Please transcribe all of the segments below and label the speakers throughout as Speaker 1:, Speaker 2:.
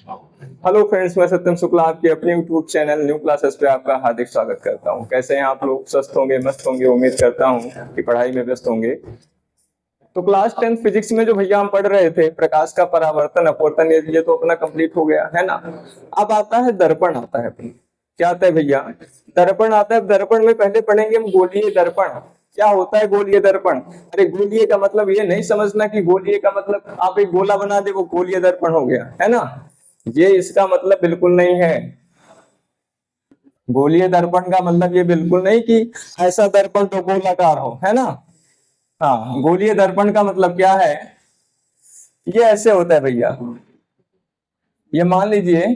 Speaker 1: Hello friends, मैं सत्यम शुक्ला आपके अपने यूट्यूब चैनल न्यू क्लासेस पे आपका हार्दिक स्वागत करता हूं। कैसे हैं आप लोग? स्वस्थ होंगे, मस्त होंगे। उम्मीद करता हूं कि पढ़ाई में व्यस्त होंगे। तो क्लास 10 फिजिक्स में जो भैया हम पढ़ रहे थे, प्रकाश का परावर्तन अपवर्तन, ये तो अपना कंप्लीट हो गया है ना। अब आता है दर्पण, आता है अपनी। क्या आता है भैया? दर्पण आता है। दर्पण में पहले पढ़ेंगे हम गोलीय दर्पण। क्या होता है गोलीय दर्पण? अरे गोलीय का मतलब ये नहीं समझना कि गोलीय का मतलब आप एक गोला बना दे वो गोलीय दर्पण हो गया, है ना। ये इसका मतलब बिल्कुल नहीं है। गोलीय दर्पण का मतलब ये बिल्कुल नहीं कि ऐसा दर्पण तो गोलाकार हो, है ना। हाँ, गोलीय दर्पण का मतलब क्या है? ये ऐसे होता है भैया। ये मान लीजिए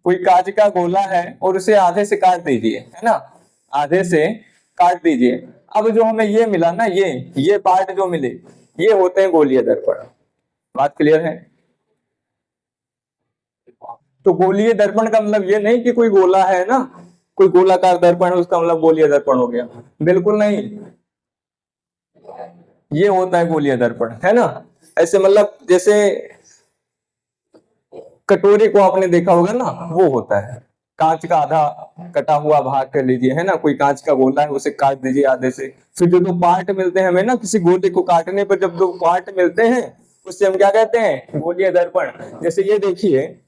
Speaker 1: कोई कांच का गोला है और उसे आधे से काट दीजिए, है ना। आधे से काट दीजिए। अब जो हमें ये मिला ना, ये पार्ट जो मिले, ये होते हैं गोलीय दर्पण। बात क्लियर है? तो गोलीय दर्पण का मतलब ये नहीं कि कोई गोला है ना, कोई गोलाकार दर्पण है उसका मतलब गोलीय दर्पण हो गया। बिल्कुल नहीं। ये होता है गोलीय दर्पण, है ना। ऐसे मतलब जैसे कटोरी को आपने देखा होगा ना, वो होता है कांच का आधा कटा हुआ भाग कर लीजिए, है ना। कोई कांच का गोला है उसे काट दीजिए आधे से। फिर जो दो पार्ट मिलते हैं हमें ना, किसी गोले को काटने पर जब दो पार्ट मिलते हैं उससे हम क्या कहते हैं? गोलीय दर्पण। जैसे ये देखिए,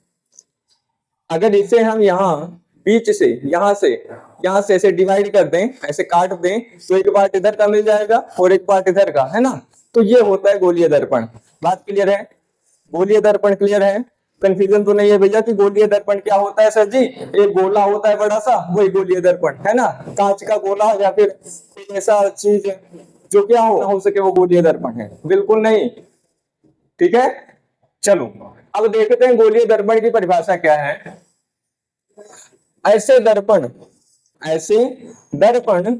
Speaker 1: अगर इसे हम यहाँ बीच से यहाँ से ऐसे डिवाइड कर दें, ऐसे काट दें, तो एक पार्ट इधर का मिल जाएगा और एक पार्ट इधर का, है ना। तो ये होता है गोलीय दर्पण। बात क्लियर है? गोलीय दर्पण क्लियर है? कंफ्यूजन तो नहीं है भैया कि गोलीय दर्पण क्या होता है? सर जी, एक गोला होता है बड़ा सा, वही गोलीय दर्पण, है ना। कांच का गोला या फिर कोई ऐसा चीज जो क्या हो सके वो गोलीय दर्पण है, बिल्कुल नहीं। ठीक है, चलो अब देखते हैं गोलीय दर्पण की परिभाषा क्या है। ऐसे दर्पण, ऐसे दर्पण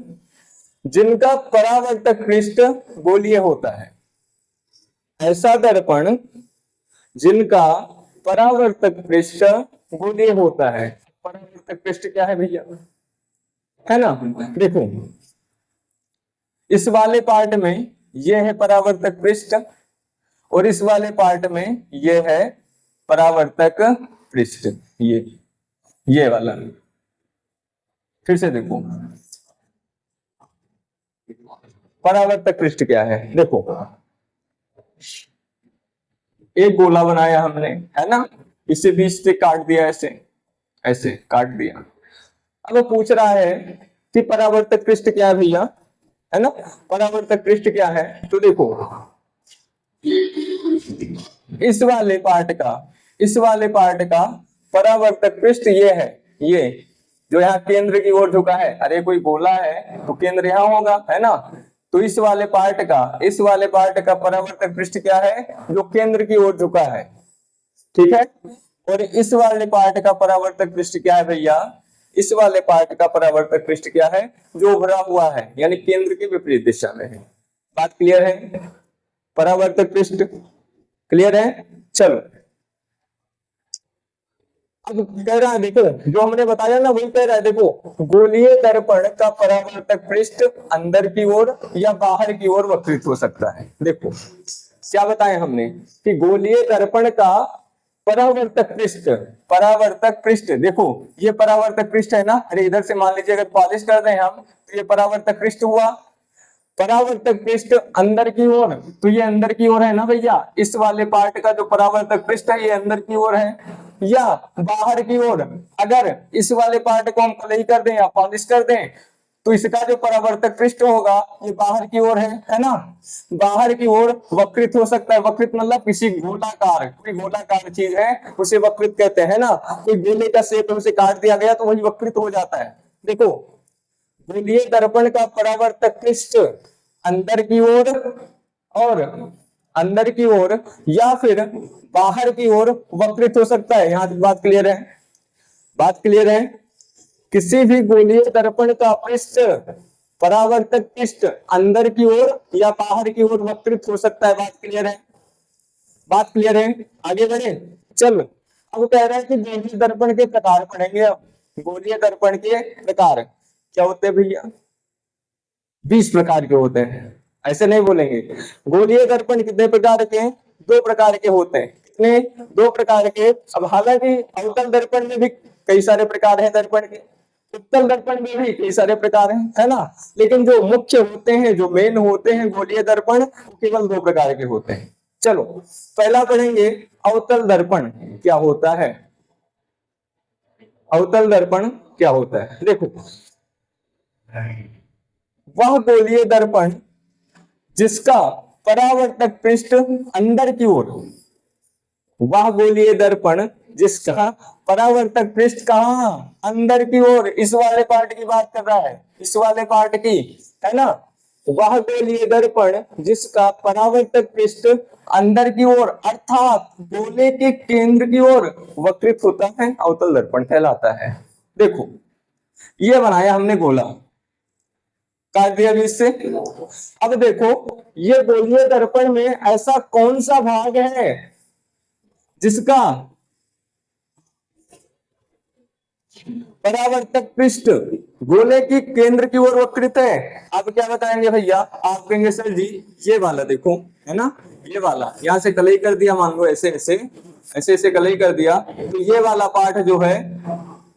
Speaker 1: जिनका परावर्तक पृष्ठ गोलीय होता है। ऐसा दर्पण जिनका परावर्तक पृष्ठ गोलीय होता है। परावर्तक पृष्ठ क्या है भैया? है ना। देखो, इस वाले पार्ट में ये है परावर्तक पृष्ठ और इस वाले पार्ट में ये है परावर्तक पृष्ठ। ये वाला। फिर से देखो, परावर्तक पृष्ठ क्या है? देखो, एक गोला बनाया हमने, है ना। इसे बीच से काट दिया, ऐसे ऐसे काट दिया। अब वो पूछ रहा है कि परावर्तक पृष्ठ क्या है भैया, है ना। परावर्तक पृष्ठ क्या है? तो देखो, इस वाले पार्ट का परावर्तक पृष्ठ ये है। ये जो यहाँ केंद्र की ओर झुका है, अरे कोई गोला है तो केंद्र यहाँ होगा, है ना। तो इस वाले पार्ट का परावर्तक पृष्ठ क्या है? जो केंद्र की ओर झुका है। ठीक है। और इस वाले पार्ट का परावर्तक पृष्ठ क्या है भैया? इस वाले पार्ट का परावर्तक पृष्ठ क्या है? जो उभरा हुआ है, यानी केंद्र के विपरीत दिशा में है। बात क्लियर है? परावर्तक पृष्ठ क्लियर है? चलो, अब कह रहा है, देखो जो हमने बताया ना वही कह रहा है। देखो, गोलीय दर्पण का परावर्तक पृष्ठ अंदर की ओर या बाहर की ओर वक्रित हो सकता है। देखो क्या बताया हमने कि गोलीय दर्पण का परावर्तक पृष्ठ देखो, ये परावर्तक पृष्ठ है ना। अरे इधर से मान लीजिए अगर पॉलिश कर दें हम, तो ये परावर्तक पृष्ठ हुआ। परावर्तक पृष्ठ अंदर की ओर, तो ये अंदर की ओर है ना भैया। इस वाले पार्ट का जो परावर्तक पृष्ठ है ये अंदर की ओर है या बाहर की ओर। अगर इस वाले पार्ट को हम कलई कर दें या पॉलिश कर दें, तो इसका जो परावर्तक पृष्ठ होगा ये बाहर की ओर है ना। बाहर की ओर वक्रित हो सकता है। वक्रित मतलब किसी गोलाकार, कोई गोलाकार चीज है उसे वक्रित कहते हैं ना। कोई गोले का शेप है उसे काट दिया गया तो वही वक्रित हो जाता है। देखो, गोलीय दर्पण का परावर्तक पृष्ठ अंदर की ओर और अंदर की ओर या फिर बाहर की ओर वक्रित हो सकता है। यहां तक बात क्लियर है? बात क्लियर है? किसी भी गोलीय दर्पण का पृष्ठ, परावर्तक पृष्ठ अंदर की ओर या बाहर की ओर वक्रित हो सकता है। बात क्लियर है? बात क्लियर है? आगे बढ़े, चल। अब कह रहा है कि गोलीय दर्पण के प्रकार पढ़ेंगे। अब गोलीय दर्पण के प्रकार क्या होते हैं भैया? 20 प्रकार के होते हैं। ऐसे नहीं बोलेंगे। गोलीय दर्पण कितने प्रकार के हैं? 2 प्रकार के होते हैं। कितने? 2 प्रकार के। अब हालांकि अवतल दर्पण में भी कई सारे प्रकार हैं दर्पण के, उत्तल दर्पण में भी कई सारे प्रकार हैं, है ना, लेकिन जो मुख्य होते हैं, जो मेन होते हैं गोलीय दर्पण, वो केवल 2 प्रकार के होते हैं। चलो पहला पढ़ेंगे, अवतल दर्पण क्या होता है। अवतल दर्पण क्या होता है? देखो, वह गोलीय दर्पण जिसका परावर्तक पृष्ठ अंदर की ओर, वह गोलीय दर्पण जिसका परावर्तक पृष्ठ कहां? अंदर की ओर, इस वाले पार्ट की बात कर रहा है, इस वाले पार्ट की, है ना। वह गोलीय दर्पण जिसका परावर्तक पृष्ठ अंदर की ओर अर्थात गोले के केंद्र की ओर वक्रित होता है, अवतल दर्पण कहलाता है। देखो, ये बनाया हमने गोला, काट दिया बीच से। अब देखो, ये गोलीय दर्पण में ऐसा कौन सा भाग है जिसका परावर्तक पृष्ठ गोले की केंद्र की ओर वक्रित है? आप क्या बताएंगे भैया? आप कहेंगे सर जी ये वाला देखो, है ना, ये वाला, यहां से कलई कर दिया, मान लो ऐसे ऐसे ऐसे ऐसे कलई कर दिया, तो ये वाला पार्ट जो है,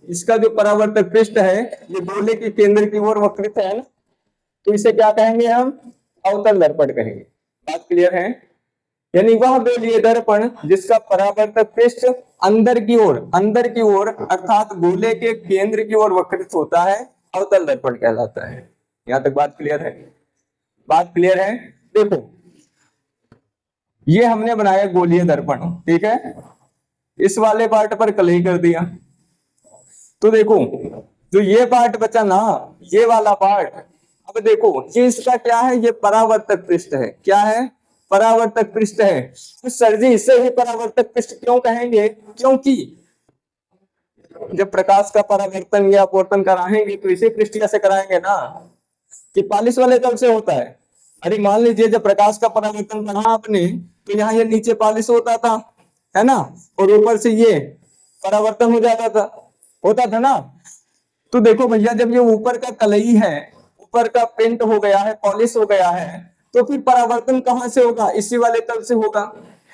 Speaker 1: इसका जो परावर्तक पृष्ठ है, ये गोले के केंद्र की ओर वक्रित है ना, तो इसे क्या कहेंगे हम? अवतल दर्पण कहेंगे। बात क्लियर है? यानी वह गोलीय दर्पण जिसका परावर्तक पृष्ठ अंदर की ओर अर्थात गोले के केंद्र की ओर वक्रित होता है, अवतल दर्पण कहलाता है। यहां तक बात क्लियर है? बात क्लियर है? देखो, ये हमने बनाया गोलीय दर्पण, ठीक है, इस वाले पार्ट पर कलई कर दिया, तो देखो जो ये पार्ट बचा ना, ये वाला पार्ट, अब देखो ये इसका क्या है? ये परावर्तक पृष्ठ है। क्या है? परावर्तक पृष्ठ है। तो सर जी इसे ही परावर्तक पृष्ठ क्यों कहेंगे? क्योंकि जब प्रकाश का परावर्तन या अपवर्तन कराएंगे तो इसे पृष्ठीय से कराएंगे ना, कि पालिश वाले तल से होता है। अरे मान लीजिए जब प्रकाश का परावर्तन करा आपने, तो यहाँ ये नीचे पालिश होता था, है ना, और ऊपर से ये परावर्तन हो जाता था, होता था ना। तो देखो भैया, जब ये ऊपर का कलई है, ऊपर का पेंट हो गया है, पॉलिश हो गया है, तो फिर परावर्तन कहां से होगा? इसी वाले तल से होगा,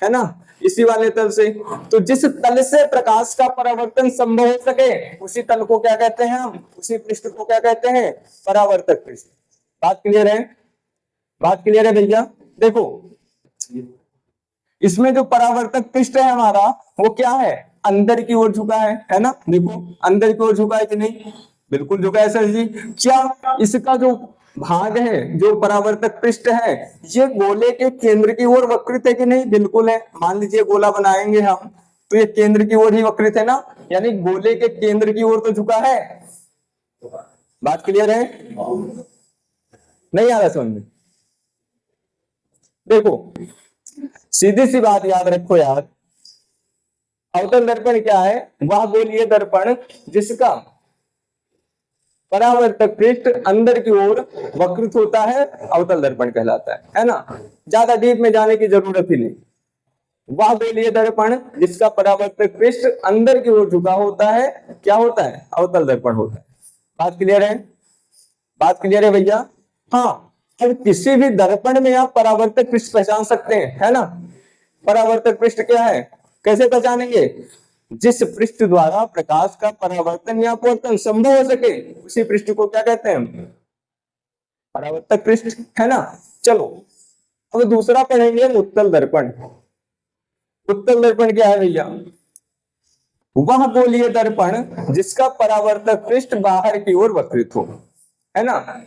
Speaker 1: है ना, इसी वाले तल से। तो जिस तल से प्रकाश का परावर्तन संभव हो सके, उसी तल को क्या कहते हैं हम? उसी पृष्ठ को क्या कहते हैं? परावर्तक पृष्ठ। बात क्लियर है? बात क्लियर है भैया? देखो, इसमें जो परावर्तक पृष्ठ है हमारा, वो क्या है? अंदर की ओर झुका है ना। देखो अंदर की ओर झुका है कि नहीं? बिल्कुल झुका है सर जी। क्या इसका जो भाग है, जो परावर्तक पृष्ठ है, ये गोले के केंद्र की ओर वक्रित है कि नहीं? बिल्कुल है। मान लीजिए गोला बनाएंगे हम, तो ये केंद्र की ओर ही वक्रित है ना, यानी गोले के केंद्र की ओर तो झुका है। बात क्लियर है? नहीं आ रहा समझ में? देखो सीधी सी बात याद रखो यार, अवतल दर्पण क्या है? वह गोलीय दर्पण जिसका परावर्तक पृष्ठ अंदर की ओर वक्रित होता है, अवतल दर्पण कहलाता है ना। ज्यादा डीप में जाने की जरूरत ही नहीं। वह गोलीय दर्पण जिसका परावर्तक पृष्ठ अंदर की ओर झुका होता है, क्या होता है? अवतल दर्पण होता है। बात क्लियर है? बात क्लियर है भैया? हाँ, अब किसी भी दर्पण में आप परावर्तक पृष्ठ पहचान सकते हैं, है ना। परावर्तक पृष्ठ क्या है? कैसे पहचानेंगे? जिस पृष्ठ द्वारा प्रकाश का परावर्तन या अपवर्तन संभव हो सके, उसी पृष्ठ को क्या कहते हैं? परावर्तक पृष्ठ, है ना। चलो अब दूसरा पढ़ेंगे, उत्तल दर्पण। उत्तल दर्पण क्या है भैया? वह गोलीय दर्पण जिसका परावर्तक पृष्ठ बाहर की ओर वक्रित हो, है ना।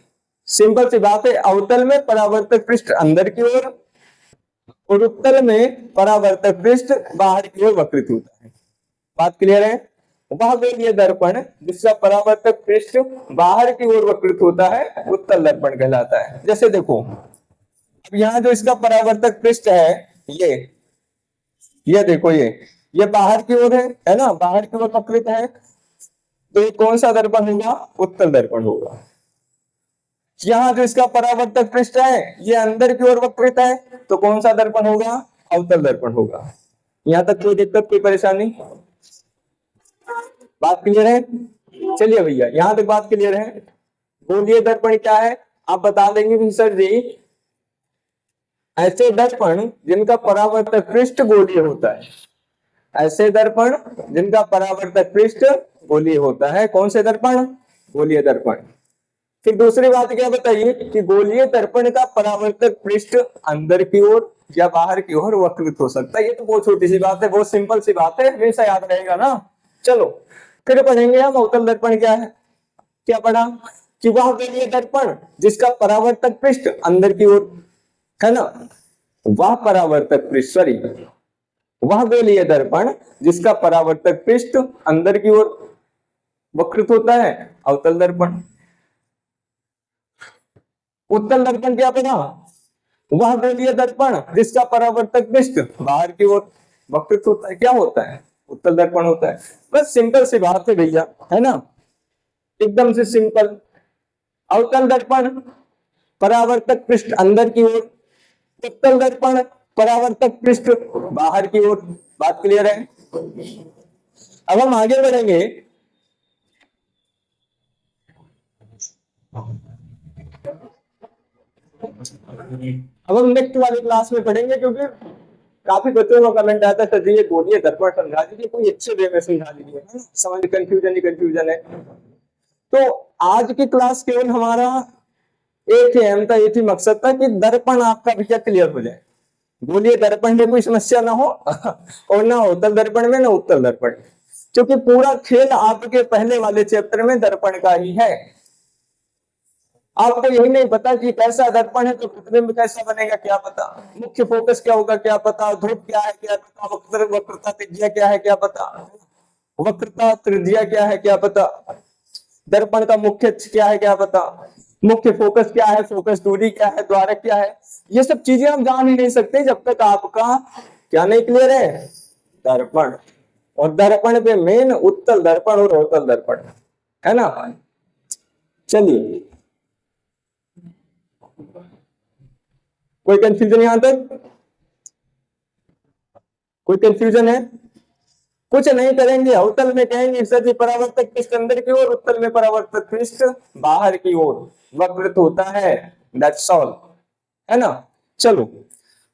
Speaker 1: सिंपल सी बात है, अवतल में परावर्तक पृष्ठ अंदर की ओर और उत्तल में परावर्तक पृष्ठ बाहर की ओर वक्रित होता है। बात क्लियर है? वह गोलीय दर्पण जिसका परावर्तक पृष्ठ बाहर की ओर वक्रित होता है, उत्तल दर्पण कहलाता है। जैसे देखो, अब यहाँ जो इसका परावर्तक पृष्ठ है, ये देखो, ये बाहर की ओर है ना, बाहर की ओर वक्रित है, तो ये कौन सा दर्पण होगा? उत्तल दर्पण होगा। यहाँ जो इसका परावर्तक पृष्ठ है, ये अंदर की ओर वक्रित है, तो कौन सा दर्पण होगा? अवतल दर्पण होगा। यहाँ तक कोई दिक्कत, कोई परेशानी? बात क्लियर है? चलिए भैया, यहाँ तक बात क्लियर है। गोलीय दर्पण क्या है आप बता देंगे कि सर जी ऐसे दर्पण जिनका परावर्तक पृष्ठ गोलीय होता है, ऐसे दर्पण जिनका परावर्तक पृष्ठ गोलीय होता है। कौन से दर्पण? गोलीय दर्पण। फिर दूसरी बात क्या बताइए कि गोलीय दर्पण का परावर्तक पृष्ठ अंदर की ओर या बाहर की ओर वक्रित हो सकता है। ये तो बहुत छोटी सी बात है, बहुत सिंपल सी बात है, हमेशा याद रहेगा ना। चलो फिर पढ़ेंगे हम अवतल दर्पण क्या है। क्या पढ़ा कि वह गोलीय दर्पण जिसका परावर्तक पृष्ठ अंदर की ओर है ना, वह परावर्तक पृष्ठ सॉरी वह गोलीय दर्पण जिसका परावर्तक पृष्ठ अंदर की ओर वक्रित होता है अवतल दर्पण। उत्तल दर्पण क्या पढ़ा? वह गोलीय दर्पण जिसका परावर्तक पृष्ठ बाहर की ओर वक्रित होता है, क्या होता है? उत्तल दर्पण होता है। बस सिंपल सी बात है भैया, है ना, एकदम से सिंपल। अवतल दर्पण परावर्तक पृष्ठ अंदर की ओर, उत्तल दर्पण परावर्तक पृष्ठ बाहर की ओर। बात क्लियर है? अब हम आगे बढ़ेंगे। अब हम नेक्स्ट वाली क्लास में पढ़ेंगे, क्योंकि काफी बच्चों का कमेंट आता है सर जी ये गोलीय दर्पण समझा दीजिए, कोई अच्छे वे में समझा दीजिए, समझ कंफ्यूजन ही कंफ्यूजन है। तो आज की क्लास केवल हमारा एक ही एम था, एक ही मकसद था कि दर्पण आपका भैया क्लियर हो जाए, गोलीय दर्पण में कोई समस्या ना हो और ना उत्तल दर्पण में ना उत्तल दर्पण, क्योंकि पूरा खेल आपके पहले वाले चैप्टर में दर्पण का ही है। आपको यही नहीं पता कि कैसा दर्पण है तो प्रतिबिंब में कैसा बनेगा क्या पता, मुख्य फोकस क्या होगा क्या पता, ध्रुव क्या है क्या पता, वक्रता त्रिज्या क्या है क्या पता, वक्रता त्रिज्या क्या है क्या पता, दर्पण का मुख्य अक्ष क्या है क्या पता, मुख्य फोकस क्या है, फोकस दूरी क्या है, द्वारक क्या है। ये सब चीजें हम जान ही नहीं सकते जब तक आपका क्या नहीं क्लियर है, दर्पण। और दर्पण पे मेन उत्तल दर्पण और अवतल दर्पण है ना। चलिए, कोई कंफ्यूजन यहां तक? कोई कंफ्यूजन है? कुछ नहीं करेंगे, अवतल में कहेंगे सर जी परावर्तक पृष्ठ अंदर की ओर, उत्तल में परावर्तक पृष्ठ बाहर की ओर वक्रित होता है, दैट्स ऑल, है ना। चलो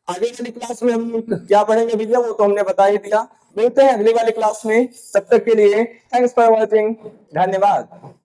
Speaker 1: आगे वाली क्लास में हम क्या पढ़ेंगे भैया वो तो हमने बता ही दिया। मिलते हैं अगली वाली क्लास में, तब तक के लिए थैंक्स फॉर वॉचिंग, धन्यवाद।